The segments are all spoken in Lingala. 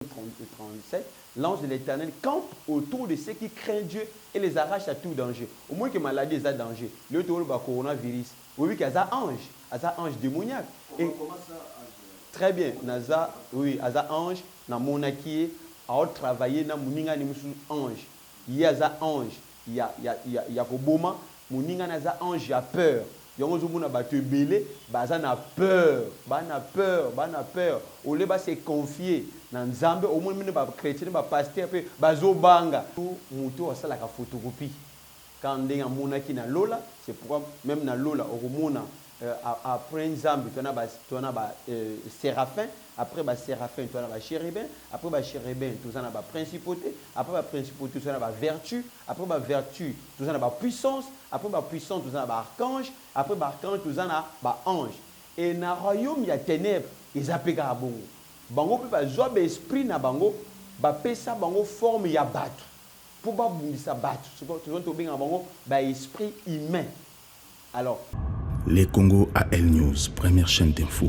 37, l'ange de l'Éternel campe autour de ceux qui craignent Dieu et les arrache à tout danger. Au moins que maladie est un danger. Le coronavirus, oui, qu'il y a un ange démoniaque. Et, très bien, naza, oui, un ange, na monaki, a travaillé na muninga ni musu ange. Il y a un ange, il y a koboma, muninga na za ange, il y a peur. Yango zomuna batu belé, bazana peur, bana peur. Au lieu de se confier dans Nzambe, au moins mine ba chrétien, ba pasteur pe bazo banga. Muto asala ka photocopie. Quand on a monaki na lola, c'est pourquoi même na lola au mona après Nzambe, tu as ba séraphin, après ba séraphin, tu as ba chérubin, après ba chérubin, tu as ba principauté, après ba principauté, tu as ba vertu, après ba vertu, tu as ba puissance, après ba puissance, tu as ba archange, après ba archange, tu as ba ange. Et na royaume il y a ténèbres, ils appellent à bongo. Bango peut pas jouer esprit na bango, ba pesa bango forme ya battu. Pour ba bundisa battu, tu vois to bien bango ba esprit humain. Alors les Congo AL News, première chaîne d'info.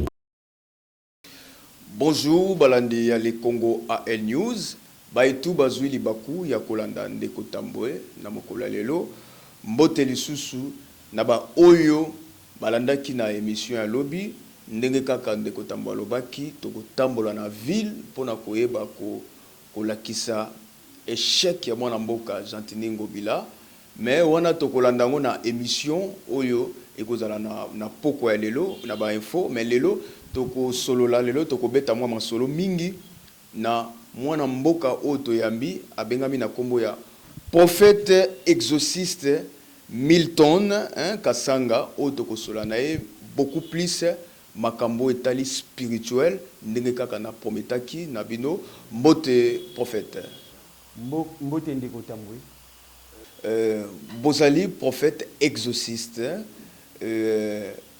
Bonjour, balandi ya les Congo AL News. Baitu bazui libaku ya kolanda ndeko tambwe na mokola lelo. Mbote lisusu na ba oyo balanda ki na émission ya lobby. Ndenge kaka ndeko tambwe lobaki toko tambola na ville pona koyeba ko lakisa échec ya mwana mboka Gentini Ngobila. Mais wana tokolanda ngo na émission oyo ekozala na poko ya lelo na ba info mais lelo toko solola lelo toko beta mwa masolo mingi na mwana mboka oto yambi abengami na kombo ya prophète exorciste Milton Kasanga oto ko sola na ye beaucoup plus makambo etali spirituel ndenge kaka na prometaki na bino mbote prophète mbote ndeko tambwe. Bozali prophète exorciste.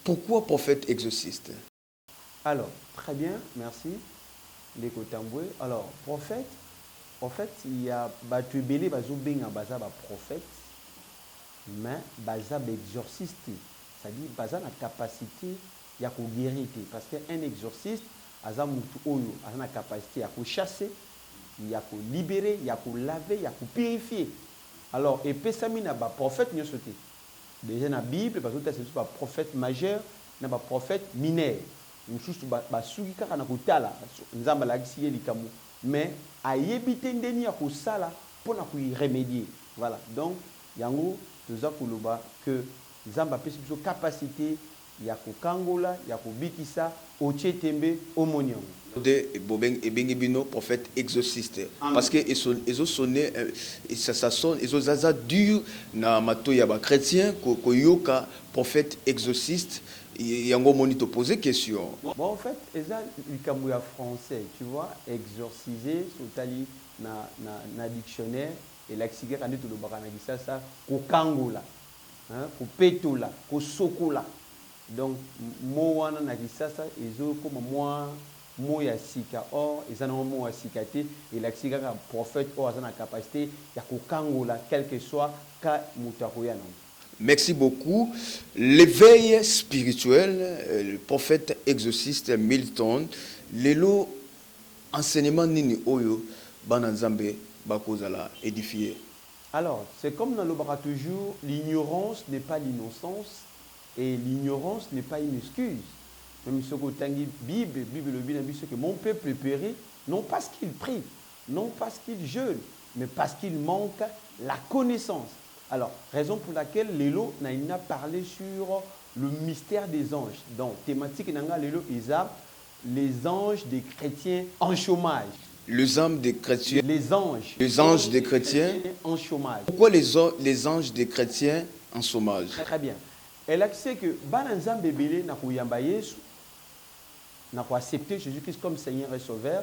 Pourquoi prophète exorciste? Alors, très bien, merci. Ndeko tambwe. Alors, prophète, en fait, il y a batu belé bazo benga baza ba prophète, mais baza ba exorciste. C'est-à-dire baza na capacité ya ko guérir parce qu'un exorciste aza mutu oyo aza na capacité ya ko chasser, ya ko libérer, ya ko laver, ya ko purifier. Alors, et pesami na ba prophète nyo sauté. Déjà dans la Bible, parce que c'est pas prophète majeur, na ba prophète mineur. Nous juste ba suki kaka na kotala, nzamba la kisi likamu. Mais ayebite ndeni ya kosala pour na ku remédier. Voilà. Donc, yango toza koloba que nzamba pesi biso capacité ya ko kangola, ya ko bikisa, otie tembe omoni yango. De Bobeng et Bengibino, prophète exorciste. Parce que ils ont sonné, ça sonne, ils ont zaza dur na mato yaba chrétien, koyoka prophète exorciste. Yango moni te poser question. Bon, en fait, ils ont le français, tu vois, exorciser, sotali na dictionnaire et lexique quand tu le baranagisa ça, ko kangola, ko petola, ko sokola. Donc mo wana na kisasa ils ont comme moi moya sika or ils ont moya sikate et la sika ka prophète or a la capacité ya ko kangola quel que soit ka mutakoya non. Merci beaucoup. L'éveil spirituel, le prophète exorciste Milton, lelo enseignement nini oyo bana nzambe bakozala édifier. Alors, c'est comme dans le bara toujours, l'ignorance n'est pas l'innocence et l'ignorance n'est pas une excuse. Même ce que tangi Bible le Bible dit que mon peuple périt non parce qu'il prie, non parce qu'il jeûne, mais parce qu'il manque la connaissance. Alors, raison pour laquelle Lélo n'a parlé sur le mystère des anges. Donc, thématique nanga Lélo Isa, les anges des chrétiens en chômage. Les âmes des chrétiens. Les anges des chrétiens en chômage. Pourquoi les anges des chrétiens en chômage? Très bien. Elle a sait que Bananzam Bébélé n'a pas yamba Yesu, n'a pas accepté Jésus-Christ comme Seigneur et Sauveur.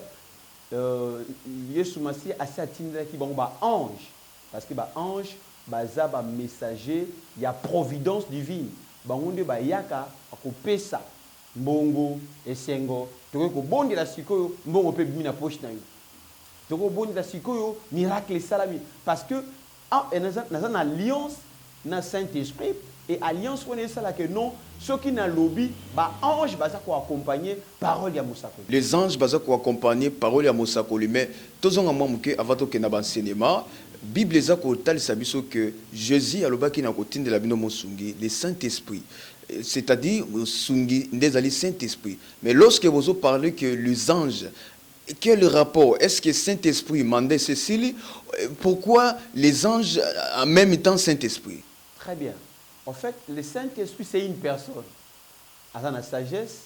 Yesu Massi a s'atteindre qui bon ba ange parce que ba ange baza ba messager il y a providence divine. Ba onde ba yaka ko pesa mbongo esengo to ko bondi la sikoyo mbongo pe bimina poche na yo. To ko bondi la sikoyo miracle salami parce que en alliance na Saint-Esprit Et alliance, on est ça là que non, ceux qui n'ont lobby, bah ange, bah ça quoi accompagner parole ya Moussakoli. Les anges baza ko accompagner parole ya Moussakoli, mais tozonga mamuke avant to kena ba cinéma. Bible za ko talisa biso que Jésus alobaki na kotindela bino mosungi le Saint-Esprit. C'est-à-dire mosungi ndezali Saint-Esprit. Mais lorsque vous parlez que les anges, quel rapport? Est-ce que Saint-Esprit mandait Cécile? Pourquoi les anges en même temps Saint-Esprit? Très bien. En fait, le Saint-Esprit, c'est une personne. À la sagesse,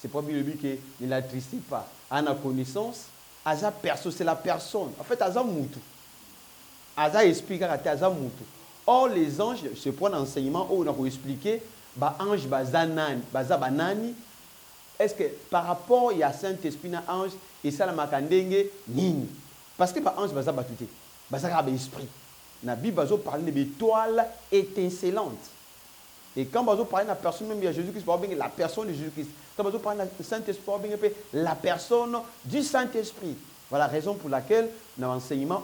c'est pas bien qu'il ne l'attriste pas. À la connaissance, à la personne, c'est la personne. En fait, à la moutou. À la esprit, à la moutou. Or, les anges, je prends l'enseignement où on a expliqué, bah ange, bah zanani, bah zabanani. Est-ce que par rapport à Saint-Esprit, na ange, et ça la makandenge, nini? Parce que bah ange, bah zabatouté, bah zarabe esprit. Na Bible, bah parle d'étoiles étincelantes. Et quand on parle de la personne même de Jésus-Christ, la personne de Jésus-Christ. Quand on parle du Saint-Esprit, la personne du Saint-Esprit. Voilà la raison pour laquelle, dans l'enseignement,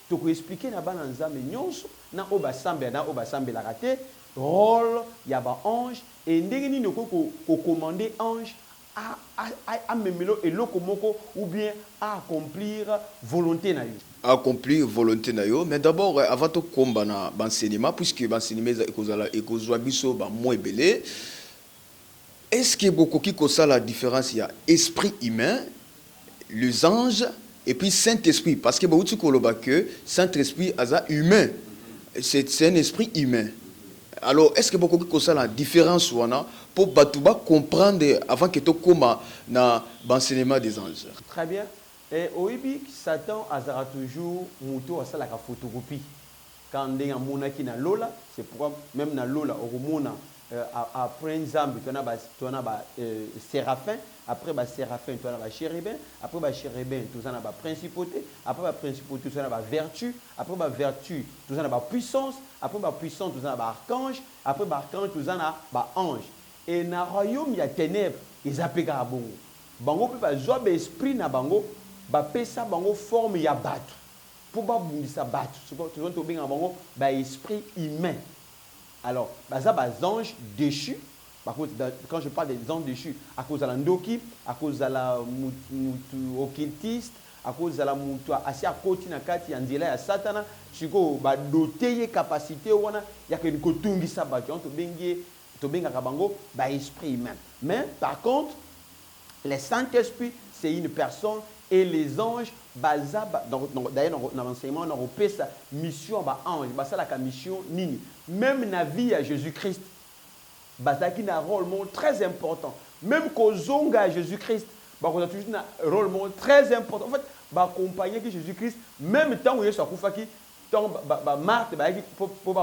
tu peux expliquer dans le rôle, il y a un ange, et il y a commander ange à memelo et lokomoko ou bien à accomplir volonté na yo. Accomplir volonté na yo, mais d'abord avant de combattre na l'enseignement, puisque l'enseignement est kozwa biso ba moins belé, est-ce que beaucoup qui ça la différence il y a esprit humain, les anges et puis Saint-Esprit, parce que beaucoup koloba que Saint-Esprit aza humain, c'est un esprit humain. Alors, est-ce que beaucoup qui ça la différence pour batouba comprendre avant que tu commences dans l'enseignement des anges? Très bien. Et au Ibi, Satan a toujours mouto à ça la photocopie. Quand on est en na lola, c'est pourquoi même na lola au mona après Nzambe tu as séraphin, après séraphin tu as chérubin, après chérubin tu as principauté, après principauté tu as vertu, après vertu tu as puissance, après puissance tu as archange, après archange tu as ange. Et na royaume il y a ténèbres, ils appellent bongo. Bango peut pas job esprit na bango, ba pesa bango forme ya batu. Pour ba bundisa batu, tu vois to benga bango ba esprit humain. Alors, ça les anges déchus. Quand je parle des anges déchus, à cause de l'andoki, à cause de la occultiste, à cause de la moutou, à côté na kati andila ya satana, chiko ba doter capacité wana ya que kotungi sabato to benga kabango ba esprit humain. Mais par contre, le Saint-Esprit, c'est une personne et les anges d'ailleurs dans l'enseignement on a repéré sa mission ba ange, ba ça la mission nini. Même dans la vie à Jésus-Christ, qui a un rôle très important. Même qu'aux onges à Jésus-Christ, on a toujours un rôle très important. En fait, accompagner Jésus-Christ, même temps où il est sur Koufaki, Marthe, pour nous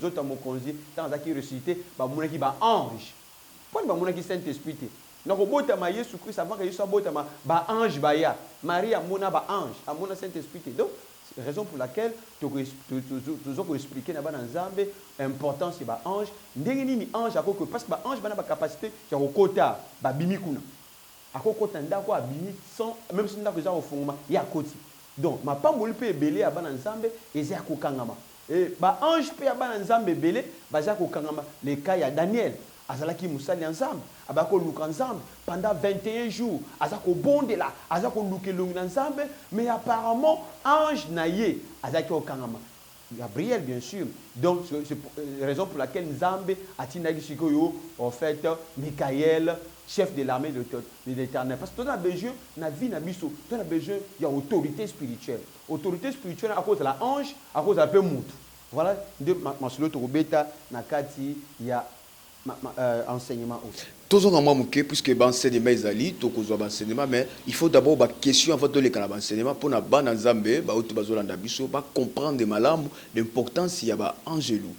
autres, mon conseil, tant qu'il ressuscité, il y a un ange. Pourquoi il y a un Saint-Esprit? Donc, il y a Jésus Christ avant que il soit un ange. Marie a un ange, a un Saint-Esprit. Donc, raison pour laquelle tu as expliqué l'importance de l'ange. Ange parce que l'ange a la capacité de kota bimikuna. Akokota ndako abimi sans même si ndako za ofunguma ya koti. Donc ma pamboli pe belé a bana nzambe eza kokangama. Et ba ange pe bana nzambe belé baza kokangama le cas ya Daniel. Azalaki musali nzambe abako luka nzambe pendant 21 jours azako bondela azako lukelongi nzambe mais apparemment ange naye azaki okangama Gabriel bien sûr. Donc c'est la raison pour laquelle Nzambe a tinagi sikoyo en fait Michael chef de l'armée de l'Éternel parce que tu as besoin na vie na biso tu as besoin il y a autorité spirituelle à cause de la ange à cause de la peu mutu voilà de masolo to beta na kati ya enseignement aussi. Toujours en moi puisque l'enseignement est allé, mais il faut d'abord une question avant de l'enseignement pour na ban Nzambe comprendre l'importance il y a angelou.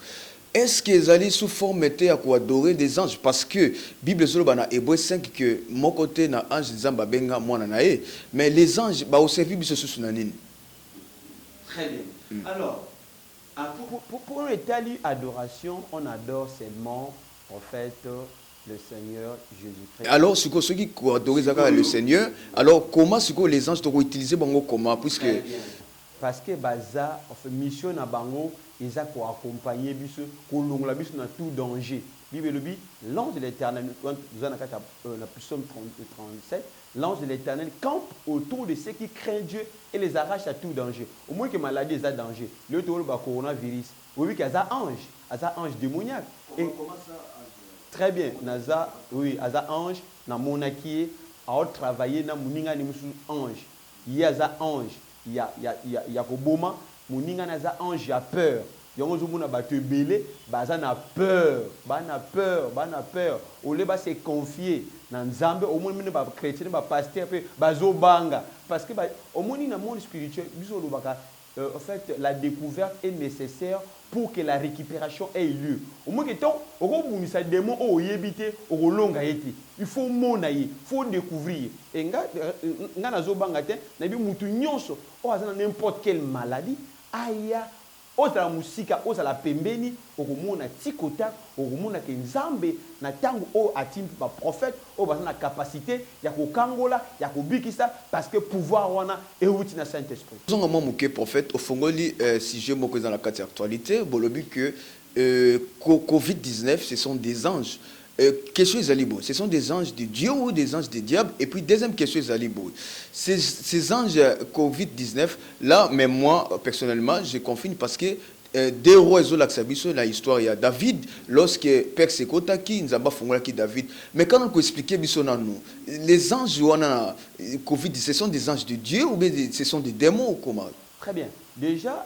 Est-ce que les alliés sous forme à quoi adorer des anges parce que Bible solo bana Hébreu 5 que mon côté na ange Nzamba benga mwana nae mais les anges ba au service biso sous nanine. Très bien. Alors pour une telle adoration, on adore seulement en fait le Seigneur Jésus-Christ. Alors, ce qui adore le Seigneur, alors comment les anges doivent utiliser comment puisque parce que baza en fait mission na bango ils a ko accompagner biso ko longola biso na tout danger. Bible le dit l'ange de l'Éternel nous en a la Psaume 37 l'ange de l'Éternel campe autour de ceux qui craignent Dieu et les arrache à tout danger. Au moins que maladie est danger. Le tour ba coronavirus. Oui qu'il y a ange démoniaque. Et comment ça très bien, naza oui, aza ange na monaki a travailler na muninga ni musu ange. Il y a ange, il y a koboma, muninga naza ange ya peur. Yongo zumuna ba te belé, baza na peur, bana peur. Ole ba se confier na nzambe au moins mine ba chrétien ba pasteur pe bazo banga parce que au moins na monde spirituel biso lo baka en fait, la découverte est nécessaire pour que la récupération ait lieu. Au moins que tant, au démon au yébité au longa été. Il faut monaï, il faut découvrir. Et nga nazo bangate, nabi mutu nyonso, o azana n'importe quelle maladie, aya ozala musika ozala pembeni okomona tikota okomona ke nzambe na tango o atimbi ba prophète o bazana na capacité ya kokangola ya kobikisa parce que pouvoir wana euti na Saint-Esprit. Zonga mo muke prophète au fongoli sujet moko dans la carte actualité bolobi que Covid-19 ce sont des anges. Question Zalibo, ce sont des anges de Dieu ou des anges de diable? Et puis deuxième question Zalibo, ces anges Covid-19 là, mais moi personnellement je confine parce que des rois ils ont l'accepté la histoire il y a David lorsque Père Sekota qui nous a pas fondé qui David, mais quand on peut expliquer nous les anges on a Covid ce sont des anges de Dieu ou bien ce sont des démons ou comment? Très bien, déjà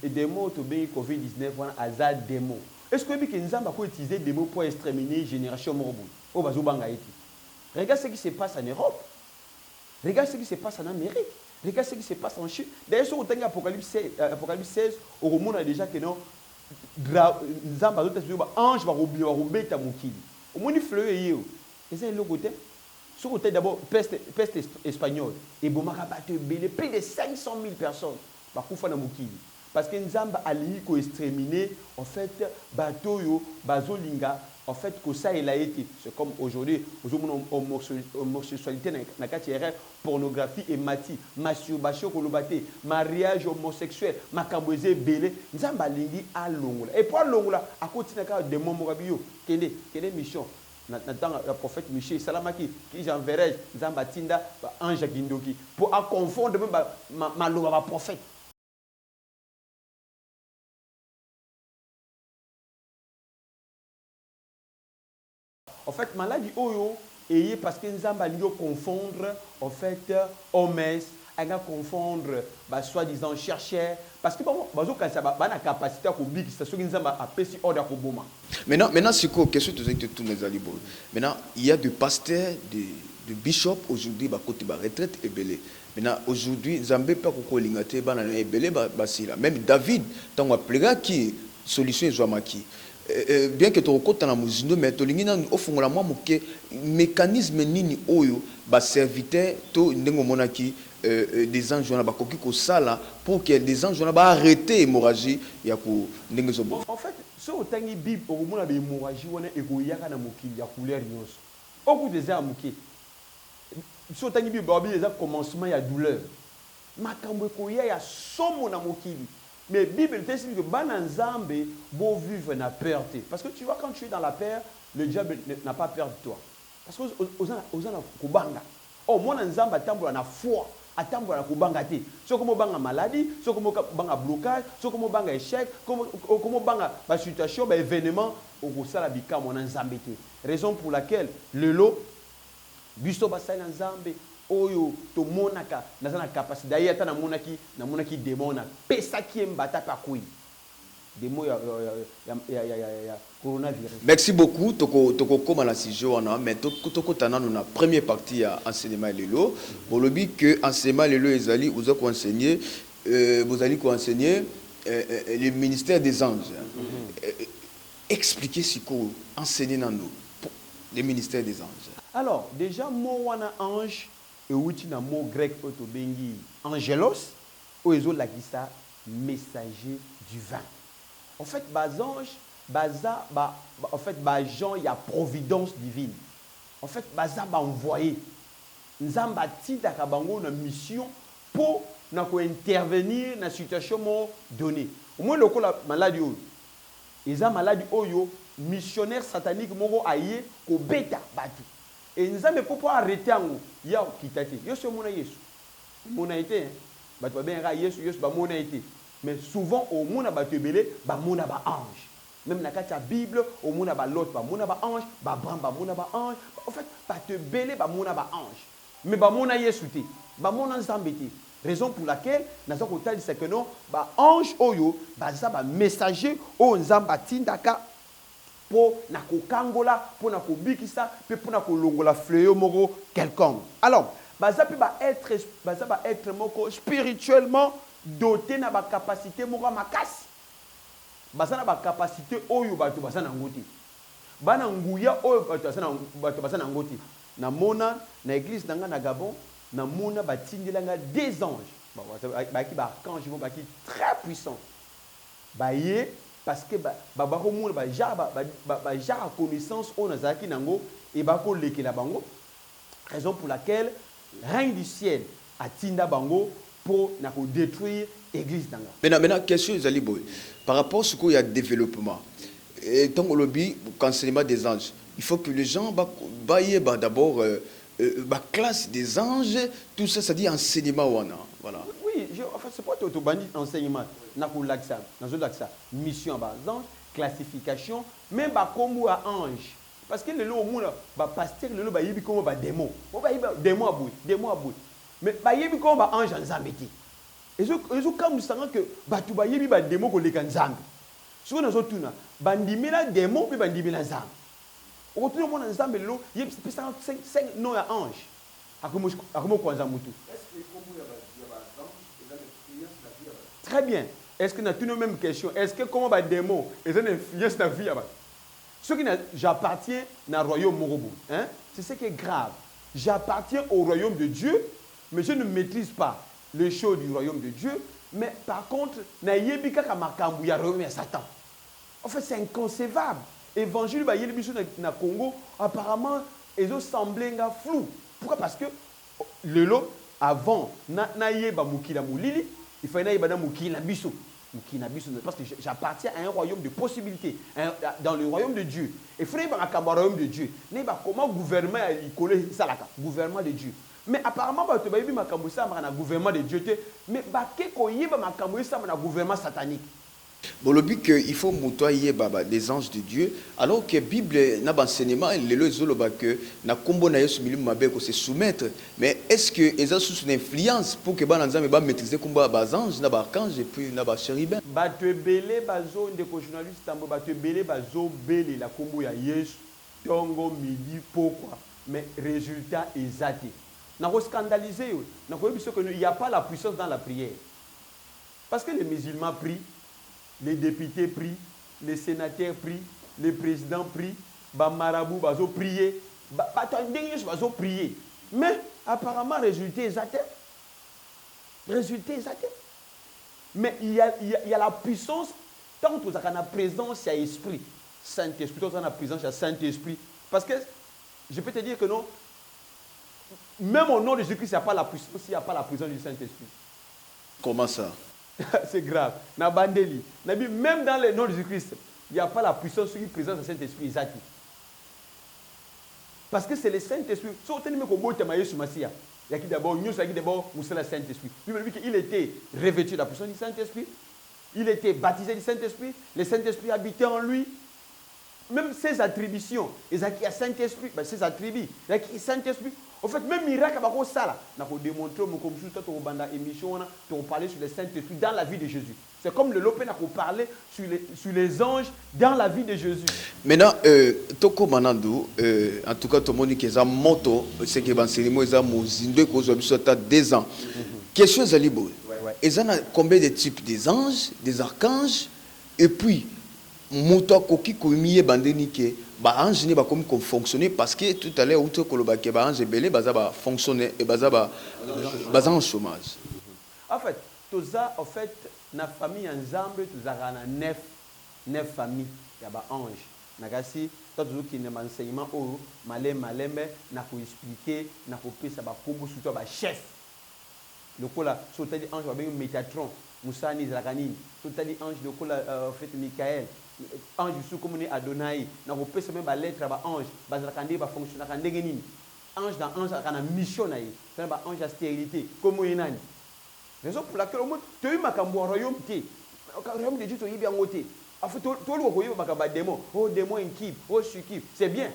démons to bien Covid-19 on a za démons. Est-ce que nous avons utilisé des mots pour exterminer la génération moribonde? Regarde ce qui se passe en Europe. Regarde ce qui se passe en Amérique. Regarde ce qui se passe en Chine. D'ailleurs, sur l'Apocalypse 16, au monde a déjà que non, ange va rouler ta moukili. Au monde, il fleuve et il y a l'autre côté. Sur le côté d'abord, peste espagnole. Et bon, plus de 500 000 personnes. Parce que Nzamba a lié exterminer en fait batoyo bazolinga en fait que ça il a été c'est comme aujourd'hui homosexualité na katiere pornographie et masturbation kolobate mariage homosexuel makamboze belé Nzamba lingi a longola et pour longola à continuer ka de momorabiyo kende mission Nathan le prophète Michel Salamaki qui j'enverrai Nzamba tinda ange Gindoki pour à confondre même ma prophète. En fait, maladie oyo et parce que nous allons confondre en fait hommes, on va confondre soi-disant chercheurs parce que quand ça va la capacité à publier c'est ce que nous avons appelé si ordre pour boma. Maintenant c'est quoi question de tous les alibos. Maintenant il y a des pasteurs de bishop aujourd'hui ba côté ba retraite et belé. Maintenant aujourd'hui Zambé pas ko lingate ba na belé ba sila. Même David tant appelera qui solution Joamaki. Bien que tu rencontres dans la mais tu as au fond la mécanisme nini oyo ba serviteur to ndengo monaki des anges na ba koki ko sala pour que les anges na ba arrêter hémorragie ya ko ndengo zo. En fait ce otangi bible au mona ba hémorragie wana ekoyaka na mokili ya couleur nyonso oku des amuki ce otangi bible ba bi commencement ya douleur makambo ekoya ya somo na mokili. Mais la Bible t'explique que Bananzambe beau vivre na peur. Parce que tu vois, quand tu es dans la peur, le diable n'a pas peur de toi. Parce que aux gens kubanga. Oh, moi Nzamba tambola na foi, atambola na kubanga te. So comme banga maladie, so comme banga blocage, so comme banga échec, comme banga ba situation, ba événement, au sala bika mon Nzambe te. Raison pour laquelle le lot biso basai Nzambe oyo to monaka nazana capacité d'ailleurs ta na monaki démon na pesa ki mbata pa kui démon ya coronavirus. Merci beaucoup toko koma na sujet wana mais toko tana na première partie ya enseignement lelo bolobi que enseignement lelo ezali vous allez enseigner vous allez enseigner le ministère des anges. Expliquez ce qu'on enseigner dans nous le ministère des anges. Alors déjà mot wana ange et outil na mot grec auto bengi angelos ou ezo la kisa messager divin. En fait ange baza en fait gens il y a providence divine. En fait baza envoyé nzamba tita ka bango na mission pour intervenir dans la situation donnée. Au moins, le la maladie, ils ont maladie, missionnaire satanique, moro aïe, ko bêta batu. Et nous avons pas arrêter en haut. Il y a qui t'a été. Yo, c'est mon aïe. Mon aïe, bah, tu vas bien railler, bah, mon aïe. Mais souvent, au monde, bah, tu es belé, bah, mon ba ange. Même dans la Bible, au monde, bah, l'autre, bah, mon ba ange, bah, bram, bah, mon ba ange. En fait, bah, te belé, bah, mon ba ange. Mais bah, mon aïe, souté. Bah, mon ange, zambété. Raison pour laquelle, dans ce côté, c'est que non, bah, ange, oyo, bah, ça, bah, messager, au nzambati, d'accord. Pour na kokangola, pour na kobikisa, puis pour na kolongola fleuyo moko quelconque. Alors, baza peut être moko spirituellement doté na ba capacité moko makasi. Baza na ba capacité oyo bato baza na ngoti. Bana nguya oyo bato baza na ngoti. Na mona na église nanga na Gabon, na mona batindelanga des anges. Ba ki ba archange ba ki très puissant. Ba ye parce que ja connaissance on a zaki nango et bako leke la bango, raison pour laquelle règne du ciel a tinda bango pour nako détruire l'église nanga. Maintenant question zali boy par rapport à ce qu'il y a développement et tant que lobby enseignement des anges, il faut que les gens d'abord classe des anges, tout ça, ça dit enseignement wana, voilà. Oui, en fait, c'est pas tout bandit enseignement. Nakulaxa, mission à ange, classification, même comme à ange. Parce que le lot au monde, pasteur, le lot ba yibi comme ba démon. On va yibi démon à bout. Mais ba yibi comme ba ange en zambeti. Et so comme nous savons que ba tu ba yibi ba démon ko le kan zambi. So na so tuna, bandimela démon puis bandimela zambi. Au retour mon ensemble le lot, yibi c'est 5 noms à ange. Akomo kwanza mutu. Très bien. Est-ce que nous avons une même question? Est-ce que comment les démons ont une influence dans la vie? Ceux qui j'appartiens dans le royaume Morobo. Hein? C'est ce qui est grave. J'appartiens au royaume de Dieu, mais je ne maîtrise pas les choses du royaume de Dieu. Mais par contre, il y a le royaume de Satan. En fait, c'est inconcevable. L'évangile dans le Congo, apparemment, ils ont semblé flou. Pourquoi? Parce que le lot, avant, il fallait parce que j'appartiens à un royaume de possibilités, dans le royaume de Dieu. Il fallait un royaume de Dieu. Comment gouvernement gouvernement de Dieu. Mais apparemment, tu vas un gouvernement de Dieu. Mais un gouvernement satanique. Bon, le but qu'il faut montoyer des anges de Dieu, alors que la Bible n'a pas enseignement, que na combo na yesu milimu mabeko se soumettre, mais est-ce que ils ont sous une influence pour que bananzame ba maîtriser combo ba anges na ba archange et puis na ba chérubin? Ba te belé bazo ndeko journaliste tambo ba te belé bazo belé la combo ya yesu tongo midi pourquoi, mais résultat exact. Na ko scandaliser yo, na ko biso que il y a pas la puissance dans la prière. Parce que les musulmans prient, les députés prient, les sénateurs prient, les présidents prient, les marabouts vont prier, les vont prier. Mais apparemment, résultat exact. Mais il y a la puissance, tant que la présence, il y a l'esprit, Saint-Esprit, tant que la présence, il y a Saint-Esprit. Parce que je peux te dire que non, même au nom de Jésus-Christ, il n'y a pas la puissance, il n'y a pas la présence du Saint-Esprit. Comment ça? C'est grave. Même dans le nom de Jésus-Christ, il n'y a pas la puissance qui présente le Saint-Esprit. Parce que c'est le Saint-Esprit. Il y a qui d'abord, le Saint-Esprit. Il était revêtu de la puissance du Saint-Esprit. Il était baptisé du Saint-Esprit. Le Saint-Esprit habitait en lui. Même ses attributions. Il y a qui a Saint-Esprit, ses attributs. Il y a qui Saint-Esprit. En fait, même miracle, on a démontré, on parler sur le Saint-Esprit dans la vie de Jésus. C'est comme le Lopé n'a parlé sur les anges dans la vie de Jésus. Maintenant, Toko Manando, en tout cas, tout le monde qui est un moto, c'est que l'enseignement est un mozindé, qui a 2 ans. Question Zalibo. Ils ont combien de types des anges, des archanges, et puis, moto koki komiye bandeni ke ba ange ne ba comme fonctionner parce que tout à l'heure outre ko ba ke ba ange belé baza ba fonctionner et baza en chômage. En fait na famille ensemble tous a 9 familles ya ba ange nakasi toi toujours qui ne m'enseignement au malembe na ko expliquer na ko pesa ba kombo surtout ba chef lokola sotali ange babengi Métatron musani zakanini sotali ange lokola fait Michael ange su comme ni Adonai na kopesa même ba lettre ba ange bazalaka nde ba fonctionnaka ndenge nini ange dans ange kana mission na ye ba ange à stérilité comme yenani raison pour laquelle au moins tu eu makambo royaume té royaume de Dieu to yibi angoté afu to lu ko yiba makamba démon oh démon inquive oh sukif c'est bien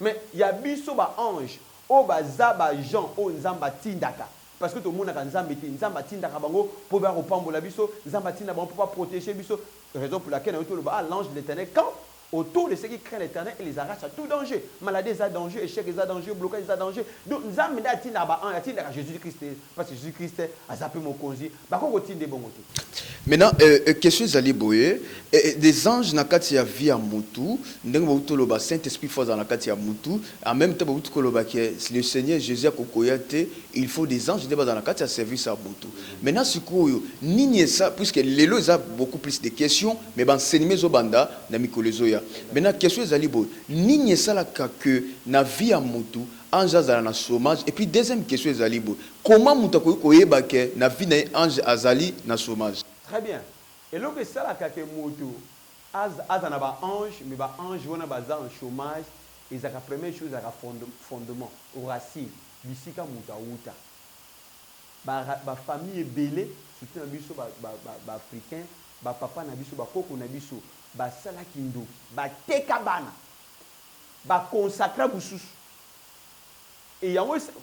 mais il y a biso ba ange o baza ba Jean o nzamba tindaka parce que tout le monde a nzamba té nzamba tindaka bango pour ba kopambola biso nzamba tinda bango pour pas protéger biso raison pour laquelle on ba l'ange de l'Éternel quand autour de ceux qui craignent l'Éternel et les arrache à tout danger. Maladie, à danger, échec, à danger, blocage, à danger. Donc, nous avons Jésus-Christ, parce que Jésus-Christ a zappé mon congé. Maintenant, question Zali Boye, des anges na kati ya vie à Moutou, ndenge Saint-Esprit fort dans la kati ya Moutou, en même temps que le Seigneur Jésus a kokoyate, il faut des anges dans la kati ya service à Moutou. Maintenant, ce que ni ça, puisque les lois a beaucoup plus de questions, mais enseignement zobanda na mikolezoya. Maintenant, question Zali Boye, ni ça la que na vie à Moutou. Ange azala na chômage et puis deuxième question ezali bo comment mutako koyeba ke na vie na ange azali na chômage. Très bien. Et donc ça la kake moto azana ba ange mais ba ange wana baza en chômage et ça la première chose à fondement au racine bisika mutauta ba famille belé surtout na biso ba africain ba papa na biso ba koko na biso ba sala kindo ba teka bana ba consacrer bususu. Et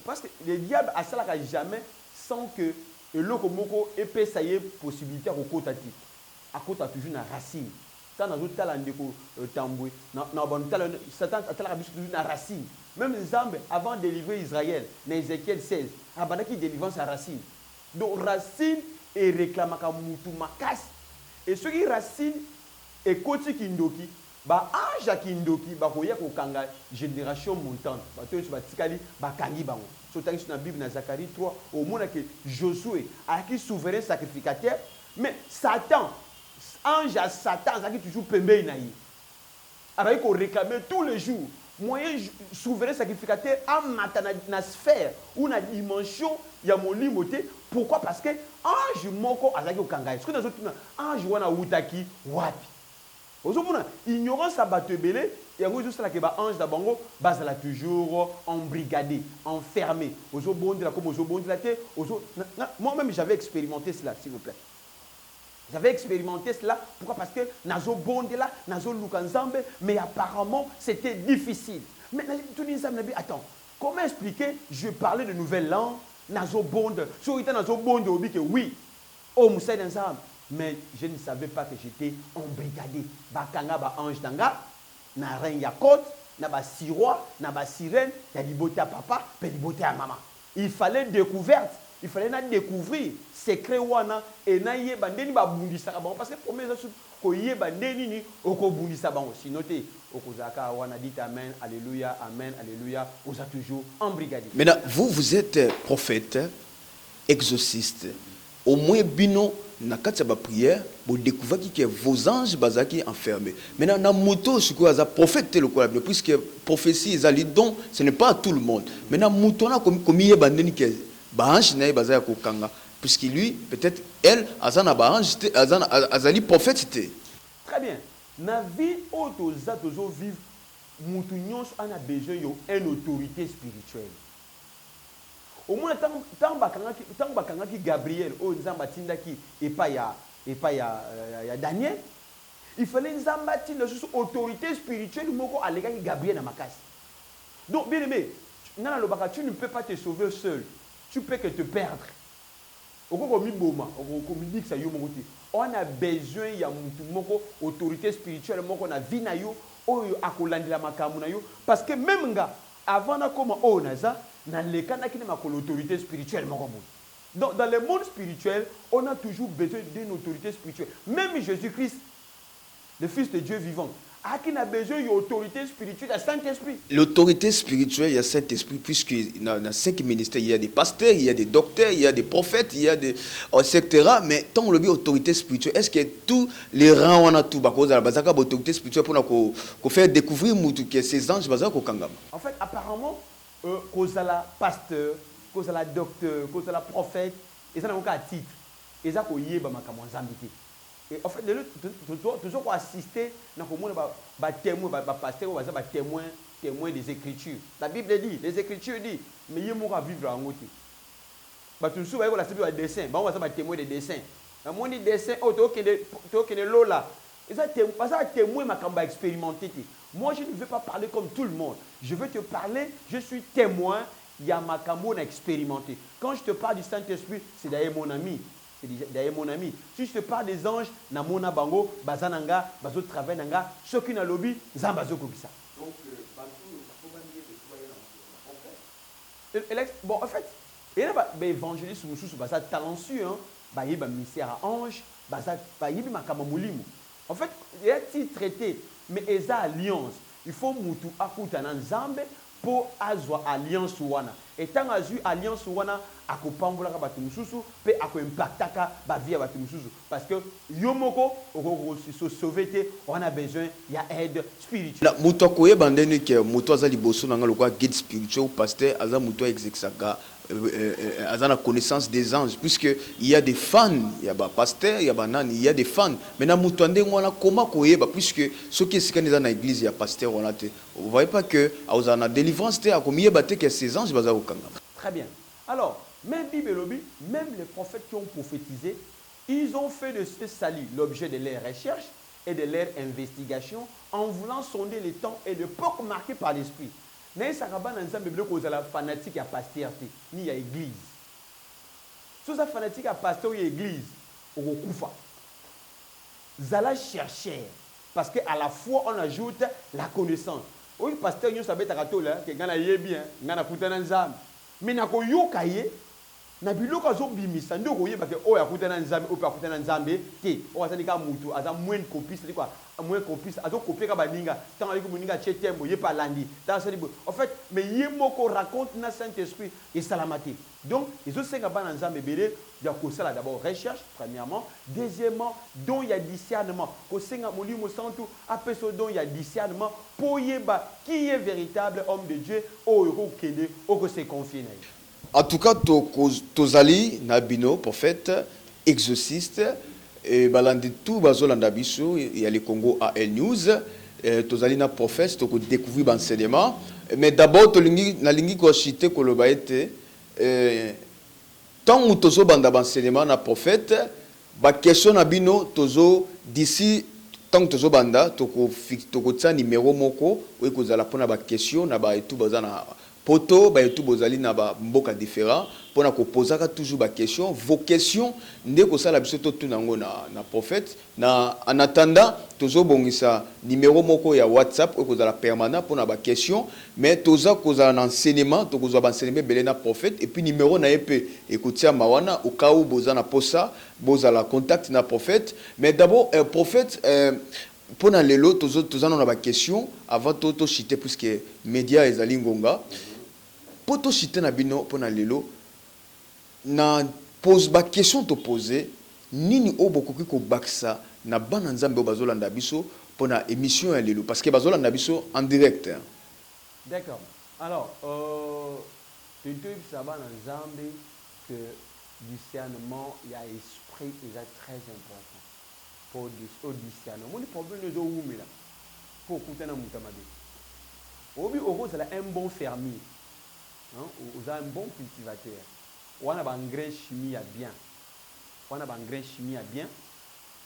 parce que le diable a ça jamais sans que le moko épée ça y est possibilité à côté à côté toujours na racine tant dans autres talent de tamboué na bon talent Satan a talent toujours na racine même Nzambe avant de délivrer Israël dans Ézéchiel 16 abanda qui délivre sa racine donc racine et réclame ka mutu makas et ce qui racine et côté kindoki ba ange kindoki ba koya ko kanga génération montante ba to ba tikali ba kangi bango so tangi na Bible na Zacharie 3 au monde que Josué a qui souverain sacrificateur mais Satan ange à Satan ça qui toujours pembe na yi avec ko réclamer tous les jours moyen souverain sacrificateur en matana na sphère ou na dimension ya molimoté pourquoi parce que ange moko azaki ko kanga est-ce que dans autres ange wana utaki wapi ignorance à batebele et en gros ça que ba ange da bango bazala toujours embrigadé enfermé ozo bondi la comme ozo bondi la té moi-même j'avais expérimenté cela s'il vous plaît j'avais expérimenté cela pourquoi parce que nazo bondi là nazo lukanzambe mais apparemment c'était difficile mais tout le monde dit attends comment expliquer je parlais de nouvelles langues nazo bondi sur ita nazo bondi obi que oui oh moussa d'ensemble. Mais je ne savais pas que j'étais embrigadé. Bakanga ba ange tanga, na reine ya côte, na ba sirois, na ba sirène, ya liboté à papa, pe liboté à maman. Il fallait découverte, il fallait na découvrir secret wana et na yeba ndeni ba bundisa ba parce que premier chose ko yeba ndeni ni oko bundisa ba aussi noté okozaka wana dit amen alléluia osa toujours embrigadé. Maintenant vous êtes prophète, exorciste. Au moins bino na kati ba prière pour découvrir que vos anges bazaki enfermés. Maintenant na moto ce que za prophète le quoi puisque prophétie ezali don ce n'est pas à tout le monde. Maintenant moto na comme yeba ndeni ke ba ange na bazaya ko kanga puisque lui peut-être elle azana ba ange azali prophète. Très bien. Na vie auto za tozo vivre mutu nyonso ana besoin yo une autorité spirituelle. Au moins tant bakangaki Gabriel o nzamba tindaki et pas ya Daniel il fallait nzamba tinda sous autorité spirituelle moko alekaki Gabriel na makasi donc bien aimé nana lobaka tu ne peux pas te sauver seul tu peux que te perdre okoko miboma okoko midikisa yo moko te on a besoin ya mutu moko autorité spirituelle moko na vie na yo oyo akolandela makambo na yo parce que même nga avant na koma o naza dans l'autorité spirituelle. Donc, dans le monde spirituel, on a toujours besoin d'une autorité spirituelle. Même Jésus-Christ, le Fils de Dieu vivant, a qui a besoin d'une autorité spirituelle, il y a Saint-Esprit. L'autorité spirituelle, il y a Saint-Esprit, puisque dans 5 ministères, il y a des pasteurs, il y a des docteurs, il y a des prophètes, il y a des etc. Mais tant que l'on autorité spirituelle, est-ce que tous les rangs, on a tout, parce que la autorité spirituelle pour faire découvrir que ces anges, en fait, apparemment, cause à la pasteur, cause à la docteur, cause à la prophète, et ça n'a aucun titre. Et ça qu'on y est, et en fait, toujours pour assister, nous avons témoin, pasteur, témoin des Écritures. La Bible dit, les Écritures disent, mais il y a vivre en côté. Tout le monde a des dessins, on va témoin des dessins. Moi, des dessins, tu as Lola. Et ça, témoin m'a expérimenté. Moi, je ne veux pas parler comme tout le monde. Je veux te parler, je suis témoin, il y a ma expérimenté. Quand je te parle du Saint-Esprit, c'est d'ailleurs mon ami. C'est d'ailleurs mon ami. Si je te parle des anges, na mona bango, bazananga, bazo travail nanga, ceux qui na lobby, zambazo kokisa. Donc, bon, en fait, il y a des évangélistes qui sont talentueux, il y a des ministères à ange, il y a des makamamoulimou. En fait, il y a des traités, mais il y a une alliance. Il faut mutu akuta na nzambe pour avoir alliance wana. Et tant que eu alliance wana, akopambola ka batu mususu, pe ako impactaka ba vie batu mususu. Parce que yomoko se sauver, on a besoin il y a aide spirituelle. La mutu akoye bandeni ke mutu azali boso nanga lokwa guide spirituel pasteur aza mutu exexaka à la connaissance des anges, puisque il y a des fans, il y a des pasteurs, il y a des nan, il y a des fans. Maintenant, mutande ngwana comment koyeba, puisque ce qui est dans l'église, il y a pasteur, on a te. Vous voyez pas que à la délivrance, te a commis battre que ces anges baza okanga. Très bien. Alors, même Bible lobby, même les prophètes qui ont prophétisé, ils ont fait de ce salut l'objet de leurs recherches et de leurs investigations en voulant sonder les temps et l'époque marquée par l'esprit. Mais ça va dans un bible que la fanatique à pasteur ni à église. Si ça fanatique à pasteur ou église, au kufa. Zala chercher parce que à la fois on ajoute la connaissance. Oui pasteur nous savait takatola que ngana yebi ngana kutana nzambe. Mais na ko yokaye na biloko azobimisa ndo ko yeba que o ya kutana nzambe o pa kutana nzambe te o azali ka mutu aza moins copie c'est quoi moins copie azo copier ka baninga tant avec moninga chetembo ye pa landi dans ce livre en fait mais yemoko raconte na Saint-Esprit et salamate donc ils ont senga bana nzambe belé ya ko sala d'abord recherche premièrement deuxièmement don il y a discernement ko senga molimo santu apeso don il y a discernement pour yeba qui est véritable homme de Dieu o ko kende o ko se confier. En tout cas, Tozali, Nabino, prophète, exorciste, et balandi tout bazolanda biso, il y a le Congo AL News, Tozali na prophète, to découvrir l'enseignement, mais d'abord na lingi ko chité ko lobaete tant ou tozo banda l'enseignement na prophète, ba question na bino tozo d'ici tant tozo banda to ko tsa numéro moko ou ko zala pona ba question na ba tout bazana poto ba tout bozali na ba mboka différent pour na ko poser toujours ba question vos questions ndeko sala biso to tunango na prophète na en attendant tozo bongisa numéro moko ya WhatsApp ko zala permanent pour na ba question mais toza ko zala enseignement to ko zala enseignement belé na prophète et puis numéro na epé ekotia mawana au cas où bozana posa bozala contact na prophète mais d'abord prophète pour na lelo toza na ba question avant to chiter puisque média ezali ngonga poto chiter na bino pour na lelo na pose ba question to poser nini o bokoki ko baksa na bana nzambe bazolanda biso pour na émission ya lelo parce que bazolanda biso en direct. D'accord. Alors tu ça bana nzambe que discernement il y a esprit est très important pour au discernement. Mon problème est au wumela pour kutana mutamade. Obi oro c'est un bon fermier. Vous avez un bon cultivateur. On a un engrais chimie à bien. On a un engrais chimie à bien.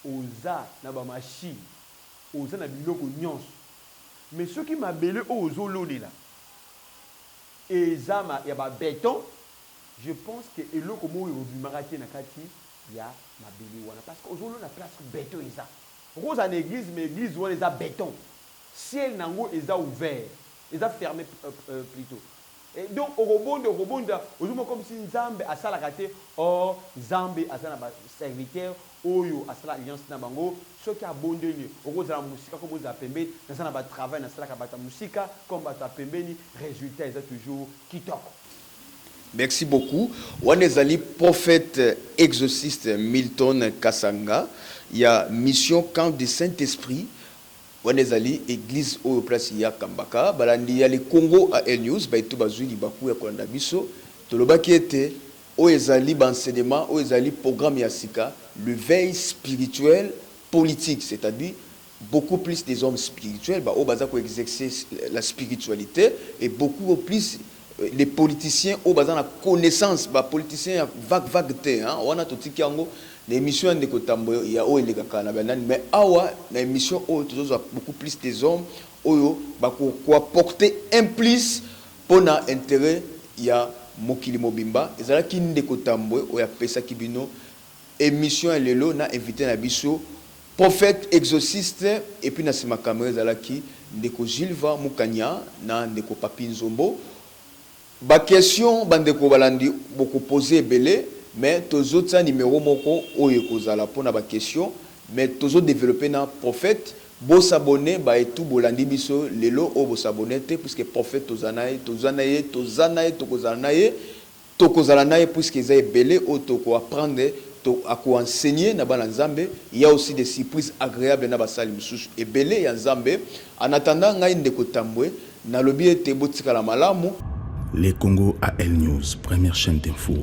On a une machine. On a une nuance. Mais ce qui m'a belé aux ololé là. Et ça, il y a un béton. Je pense que et le comment il marathé na kati il y a ma belé wana parce que aux la place béton et ça. Rose en église mais église où les a béton. Ciel nango est ouvert. Ils a fermé plutôt. Et donc, au rebond, comme si Nzambe a ça la raté, or Nzambe a ça la serviteur, Oyo a ça l'alliance na bango, ceux qui abandonnent, au rose de la musique, comme vous appelez, dans ça la travail, dans ça la musique, comme vous appelez, résultat, ils ont toujours qui toque. Merci beaucoup. On est allé prophète exorciste Milton Kasanga. Il y a mission camp du Saint-Esprit. On est allé église au place ya Kambaka balandi ya le Congo AL News ba itu bazuli baku ya kolanda biso to lobaki ete ezali enseignement, ezali programme yasika, le veille spirituel politique, c'est-à-dire beaucoup plus des hommes spirituels, bah, qui exercer la spiritualité, et beaucoup plus les politiciens, qui ont la connaissance, bah, politiciens vague, hein, on a tout ce qui est l'émission de Kotambo, il y a les Kakana, mais awa, l'émission beaucoup plus des hommes, qui apporter un plus pour l'intérêt, il y a Mokili Mobimba, et ça qui de Kotambo, il y a Pesa Kibino, émission et lelo na invité na biso prophète exorciste et puis na sima caméra zalaki ndeko Gilva Mukanya na ndeko Papi Nzombo ba question bandeko balandi beaucoup poser belé mais tozo tsa numéro moko oyo kozala pona ba question mais tozo développer na prophète bo s'abonner ba et tout bolandi biso lelo o bo s'abonner te puisque prophète tozanaye tokozanaye puisque za belé o toko apprendre à quoi enseigner na bana nzambe. Il y a aussi des surprises agréables na basali mususu et belé ya nzambe. En attendant ngai ndeko Tambwe na lobi ete botika la malamu. Les Congo AL News, première chaîne d'info.